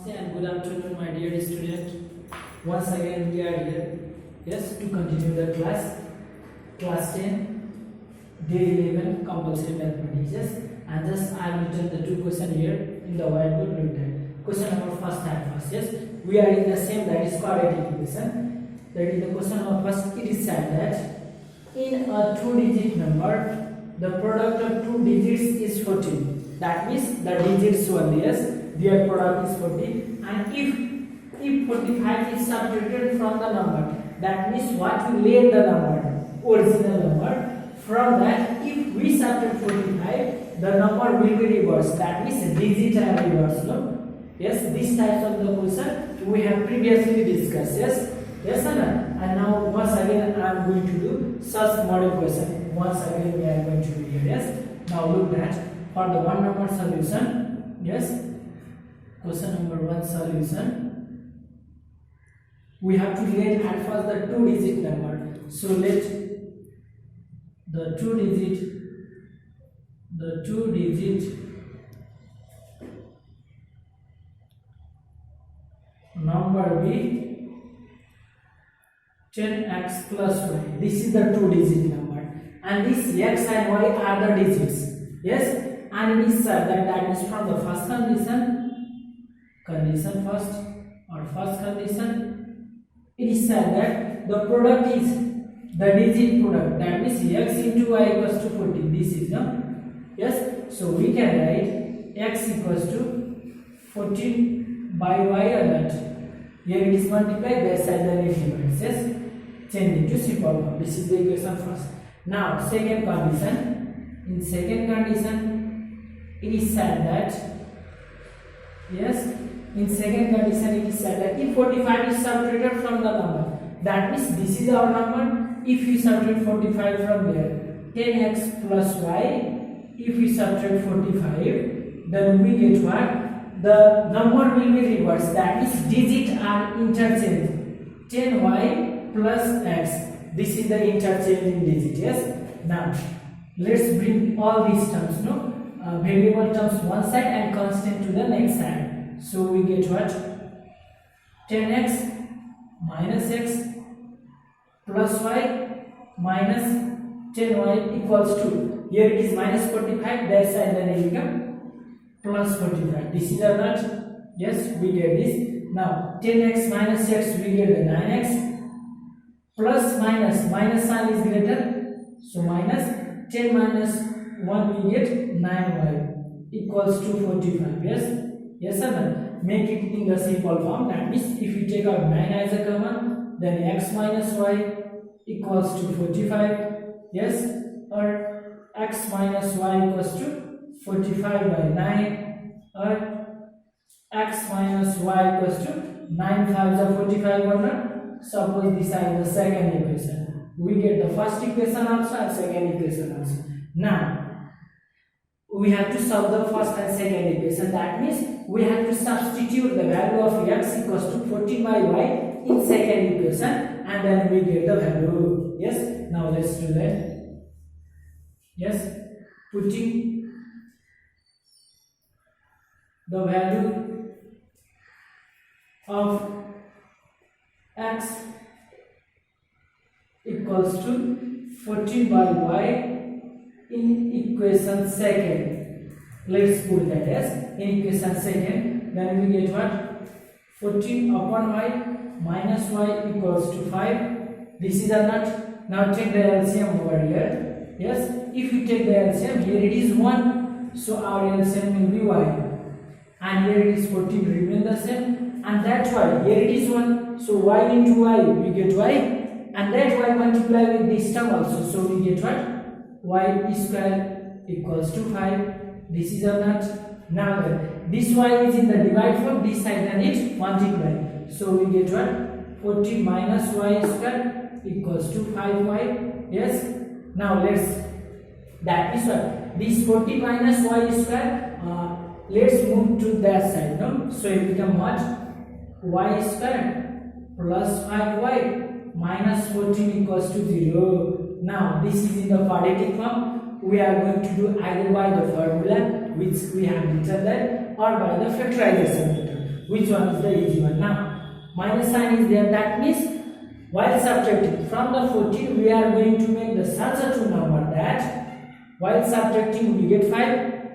And good afternoon, my dear student. Once again, we are here, yes, to continue the class 10, day 11 compulsory mathematics. Yes, and just I have written the two questions here in the whiteboard. Look at question number first and first. Yes, we are in the same, that is quadratic equation. That is the question number first. It is said that in a two-digit number, the product of two digits is 14. That means the digits only. Yes. Their product is 14, and if 45 is subtracted from the number, that means what we laid the number, original number, from that if we subtract 45, the number will be reversed. That means digit are reversed. No? Yes, these types of the question we have previously discussed. Yes or no? And now once again I am going to do such model question. Once again we are going to do here. Yes. Now look at for the one number solution. Yes. Question number 1 solution. We have to let at first the two-digit number. So let the two-digit number be 10x plus y. This is the two-digit number, and this x and y are the digits. Yes, and it is said that is from the first condition first condition, it is said that the product is the digit product, that means x into y equals to 14. This is no. Yes, so we can write x equals to 14 by y, and that here it is multiplied, that side then it divides. Yes, change into simple form. This is the equation first. Now second condition. In second condition, it is said that yes. In second condition, it is said that if 45 is subtracted from the number, that means this is our number. If we subtract 45 from there, 10x plus y. If we subtract 45, then we get what? The number will be reversed. That means digits are interchanged. 10y plus x. This is the interchanging digit. Yes. Now let's bring all these terms, variable terms one side and constant to the next side. So we get what? 10x minus x plus y minus 10y equals to, here it is minus 45, that side then it become plus 45. This is our not? Yes, we get this. Now 10x minus x, we get the 9x, plus minus sign is greater, so minus 10 minus 1 we get 9y equals to 45. Yes or no? Make it in the simple form. That means if you take out 9 as a common, then x minus y equals to 45. Yes, or x minus y equals to 45 by 9, or x minus y equals to 9 times of 45 or not. Suppose this is the second equation. We get the first equation also and second equation also. Now we have to solve the first and second equation. That means we have to substitute the value of x equals to 14 by y in second equation, and then we get the value. Yes, now let's do that. Yes, putting the value of x equals to 14 by y in equation second. Let's put that as in equation second. Then we get what? 14 upon y minus y equals to 5. This is a not. Now take the LCM over here. Yes, if you take the LCM, here it is 1, so our LCM will be y, and here it is 14, remain the same, and that's why here it is 1, so y into y we get y, and that y multiply with this term also, so we get what? Y square equals to 5. This is a not. Now this y is in the divide form, this side and it multiply, so we get what? 14 minus y square equals to 5y. Yes. Now that is what? This 40 minus y square, let's move to that side. No? So it become what? Y square plus 5y minus 14 equals to 0. Now this is in the quadratic form. We are going to do either by the formula which we have written there, or by the factorization method. Which one is the easy one? Now, minus sign is there. That means while subtracting from the 14, we are going to make the such a two number that while subtracting we get 5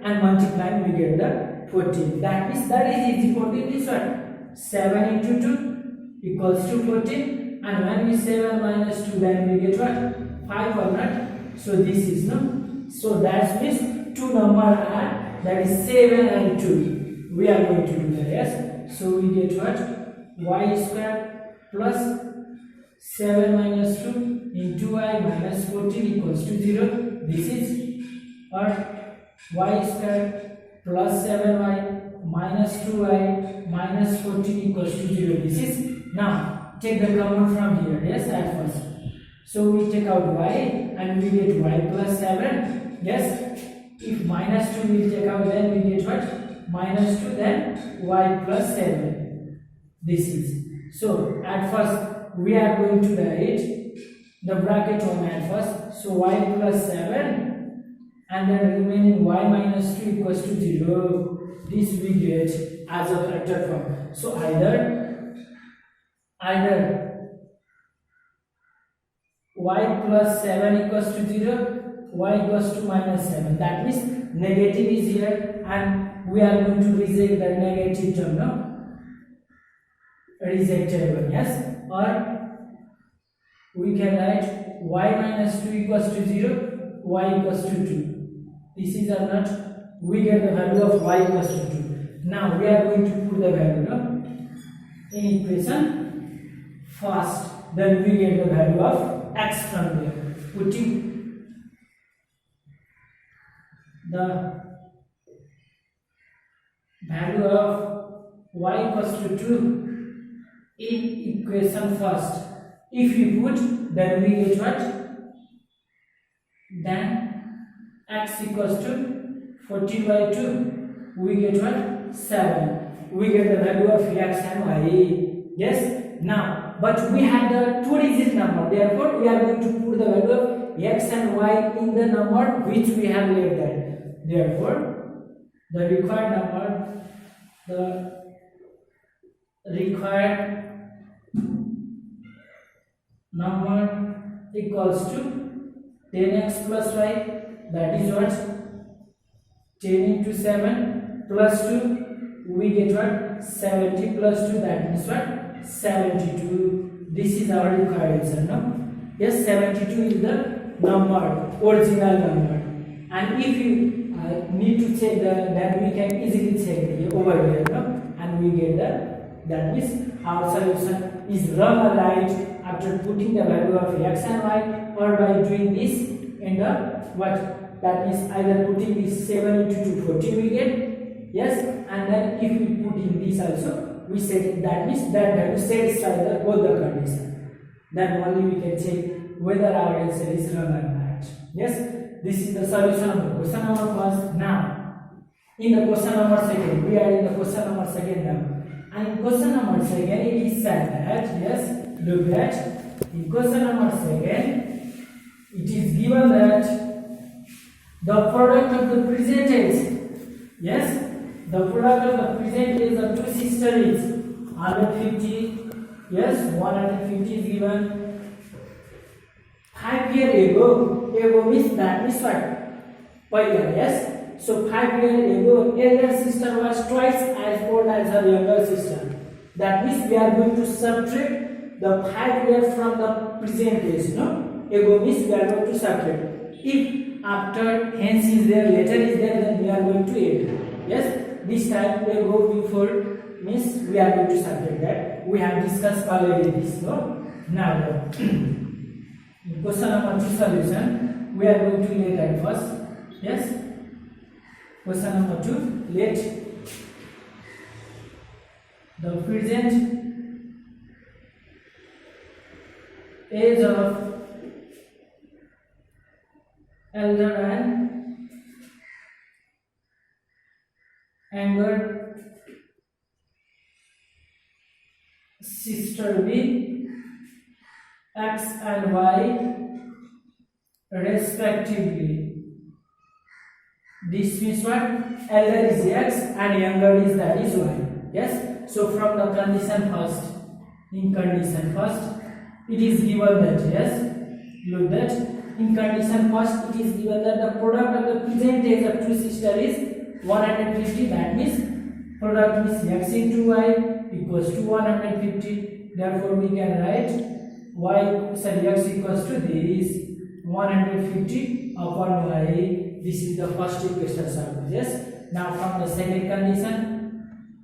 and multiplying we get the 14. That means that is easy. 14 is what? 7 into 2 equals to 14. And when we 7 minus 2, then we get what? 5 or not? So this is no. So that means two number are, that is 7 and 2. We are going to do that, yes. So we get what? Y square plus 7 minus 2 into y minus 14 equals to 0. This is or y square plus 7y minus 2y minus 14 equals to 0. This is, now take the common from here, yes, at first. So we take out y and we get y plus 7, yes. If minus 2 we take out, then we get what? Minus 2, then y plus 7. This is, so at first we are going to write the bracket one at first. So y plus 7 and then remaining y minus 2 equals to 0. This we get as a factor form. So either y plus 7 equals to 0, y equals to minus 7. That means negative is here and we are going to reject the negative term, no? Rejected one, yes. Or we can write y minus 2 equals to 0, y equals to 2. This is or not? We get the value of y equals to 2. Now we are going to put the value, no? In equation first, then we get the value of x from there. Putting the value of y equals to 2 in equation first. If you put, then we get what? Then x equals to 14 by 2. We get what? 7. We get the value of x and y. Yes. Now, but we have the two-digit number. Therefore, we are going to put the value of x and y in the number which we have left there. Therefore, the required number equals to 10x plus y, that is what? 10 into 7 plus 2, we get what? 70 plus 2, that means what? 72. This is our required answer, no? Yes, 72 is the number, original number. And if you need to check then we can easily check over here, no? And we get that means our solution is wrong or right after putting the value of x and y, or by doing this in the what? That means either putting this 7 into 2, 14 we get, yes, and then if we put in this also, we set, that means that value satisfies both the condition. Then only we can check whether our answer is wrong or not. Yes, this is the solution of the question number first. Now, in the question number second, we are in the question number second now. And in question number second, it is said that, yes, look at, in question number second, it is given that the product of the present age, yes, the product of the present age of two sisters is 150, yes, 150 is given. 5 years ago means that means what? Yes. So 5 years ago, elder sister was twice as old as her younger sister. That means we are going to subtract the 5 years from the present age, no? Ago means we are going to subtract. If after hence is there, later is there, then we are going to add. Yes. This time ago before means we are going to subtract that. We have discussed already this, no? Now, question number 2 solution, we are going to let at first. Yes. Question number 2, let the present age of elder and younger sister be x and y respectively. This means what? Elder is x and younger is that is y. Yes. So from the condition first, in condition first, it is given that, yes, look that in condition first it is given that the product of the present age of two sisters is 150. That means product is x into y equals to 150. Therefore we can write x equals to this 150 upon y. This is the first equation solved. Yes. Now from the second condition,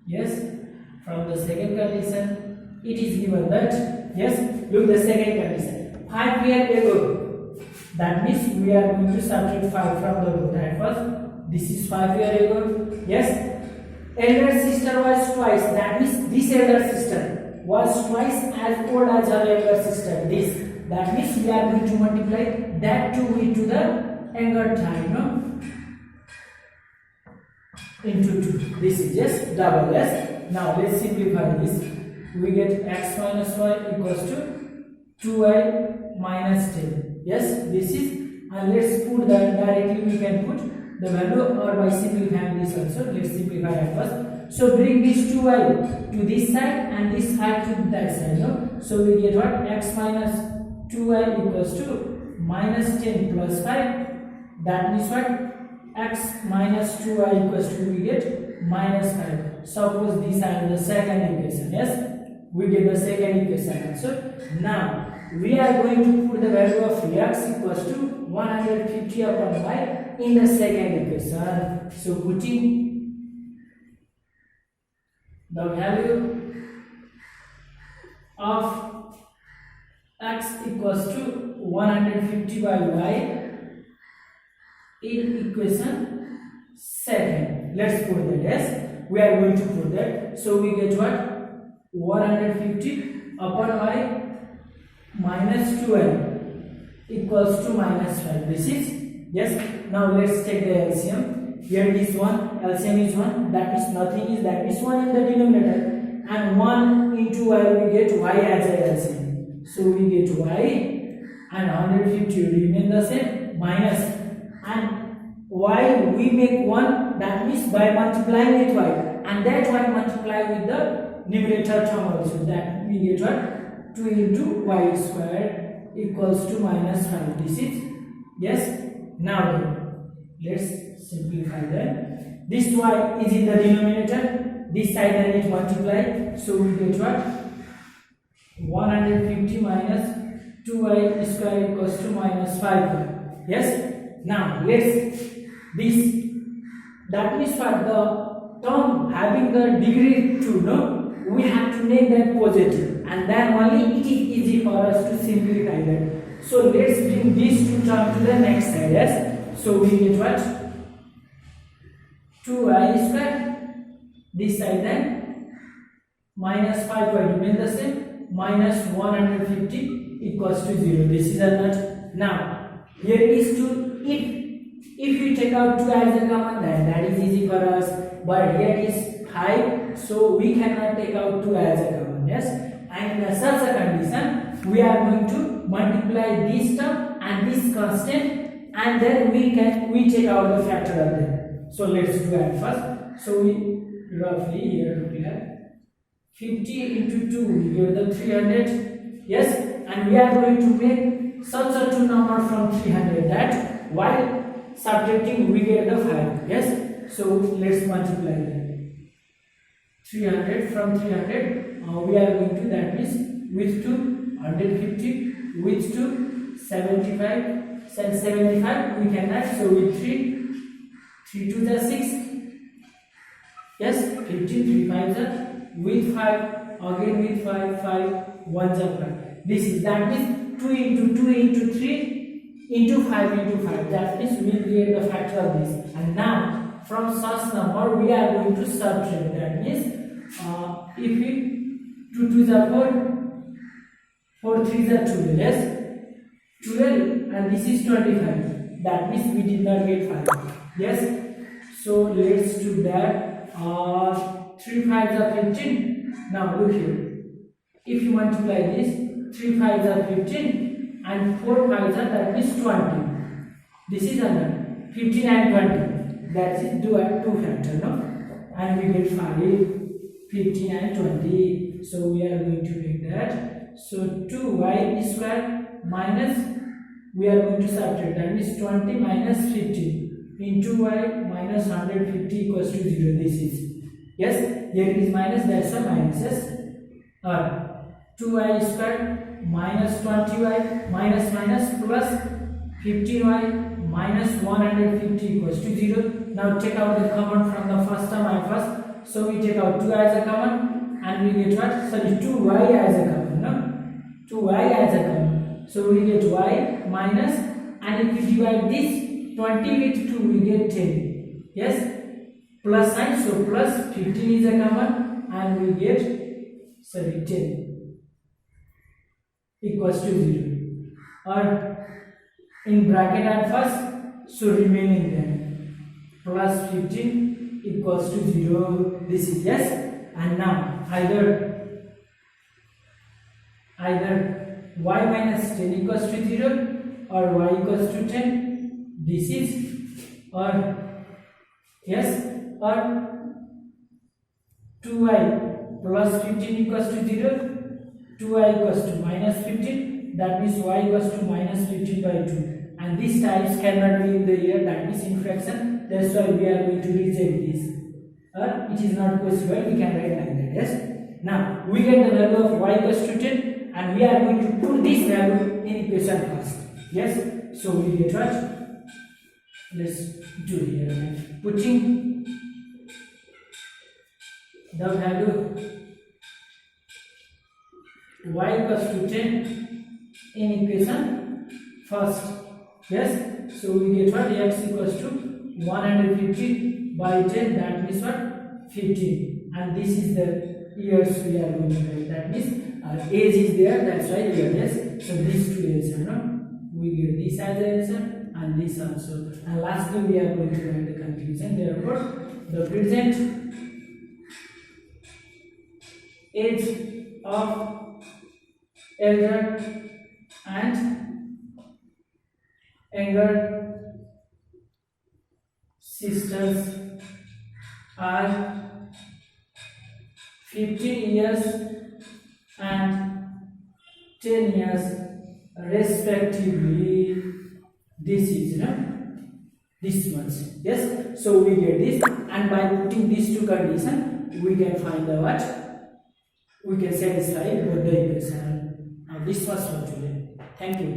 yes, from the second condition it is given that, yes, look the second condition, 5 years ago. That means we are going to subtract 5 from the root. At first this is 5 years ago. Yes, elder sister was twice. That means this elder sister was twice as old as her younger sister. This, that means we are going to multiply that 2 into the younger time, no, into 2. This is just double. Yes. Now let's simplify this. We get x minus y equals to 2y minus 10. Yes, this is, and let's put that directly. We can put the value, or by simplifying this also. Let's simplify at first. So bring this 2y to this side and this 5 to that side. No? So we get what? X minus 2y equals to minus 10 plus 5. That means what? X minus 2y equals to, we get minus 5. Suppose these are the second equation. Yes, we get the second equation. So now we are going to put the value of x equals to 150 upon y in the second equation. So putting the value of x equals to 150 by y in equation second. Let's put that. Yes, we are going to put that. So we get what? 150 upon y minus 12 equals to minus 5. This is, yes. Now let's take the LCM. Here it is 1, LCM is 1. That is nothing, is that is 1 in the denominator, and 1 into y we get y as a LCM. So we get y and 150 remain the same, minus, and y we make 1. That means by multiplying with y, and that y multiply with the numerator term also. That we get what? 2 into y squared equals to minus 5. This is, yes. Now let's simplify that. This y is in the denominator, this side and it multiply. So we get what? 150 minus 2y squared equals to minus 5. Yes. Now let's this, that means for the term having the degree 2, no, we have to make that positive, and then only it is easy for us to simplify that. So let's bring these two terms to the next side. Yes. So we get what? 2y squared. This side then minus 5 will remain the same. Minus 150 equals to 0. This is a not. Now here is 2. If we take out 2 as a common, then that is easy for us. But here is 5, so we cannot take out 2 as a common. Yes. And in such a condition, we are going to multiply this term and this constant, and then we take out the factor of them. So let's do that first. So we roughly here we have 50 into 2, we get the 300. Yes, and we are going to make such a 2 number from 300 that while subtracting we get the 5. Yes, so let's multiply that. 300 from 300. We are going to, that means with 2 150, with 2 75, and 75 we can add. So with 3 to the 6. Yes, 50, 3 5 with 5, again with 5, 5 1 5. This is, that means 2 into 2 into 3 into 5 into 5. That means we create the factor of this. And now from such number we are going to subtract. That means if we 2 2s are 4, 4 3s are 12. Yes, 12, and this is 25. That means we did not get 5. Yes, so let's do that. 3 5s are 15. Now look here. If you multiply this, 3 5s are 15 and 4 5s are, that means 20. This is another 15 and 20. That is do at 2 factor, no? And we get 5. 15 and 20. So we are going to make that. So 2y square minus, we are going to subtract, that means 20 minus 15 into y minus 150 equals to 0. This is, yes, here it is minus, that's a minus, yes. 2y square minus 20y minus minus plus 15y minus 150 equals to 0. Now take out the common from the first term and first. So we take out 2 as a common and we get what? Sorry, 2y as a common, no? 2y as a common. So we get y minus, and if we divide this 20 with 2, we get 10. Yes? Plus sign, so plus 15 is a common and we get, sorry, 10 equals to 0. Or in bracket at first, so remaining then plus 15 equals to 0. This is, yes. And now either y minus 10 equals to 0 or y equals to 10. This is, or yes, or 2y plus 15 equals to 0, 2y equals to minus 15, that means y equals to minus 15 by 2. And these types cannot be in the year, that means in fraction. That's why we are going to reject this. Or it is not possible, we can write like that, yes. Now we get the value of y equals to 10 and we are going to put this value in equation first. Yes, so we get what? Let's do here. Putting the value y equals to 10 in equation first. Yes, so we get what? X equals to 150 by 10, that means what? 15. And this is the years we are going to write. That means our age is there, that's why we are this. So these two answer, no? We get this as the answer and this also. And lastly we are going to write the conclusion. Therefore, the present age of elder and younger sisters are 15 years and 10 years respectively. This is, this ones, yes. So we get this, and by putting these two conditions we can find the what? We can satisfy both the equation. Now this was for today. Thank you.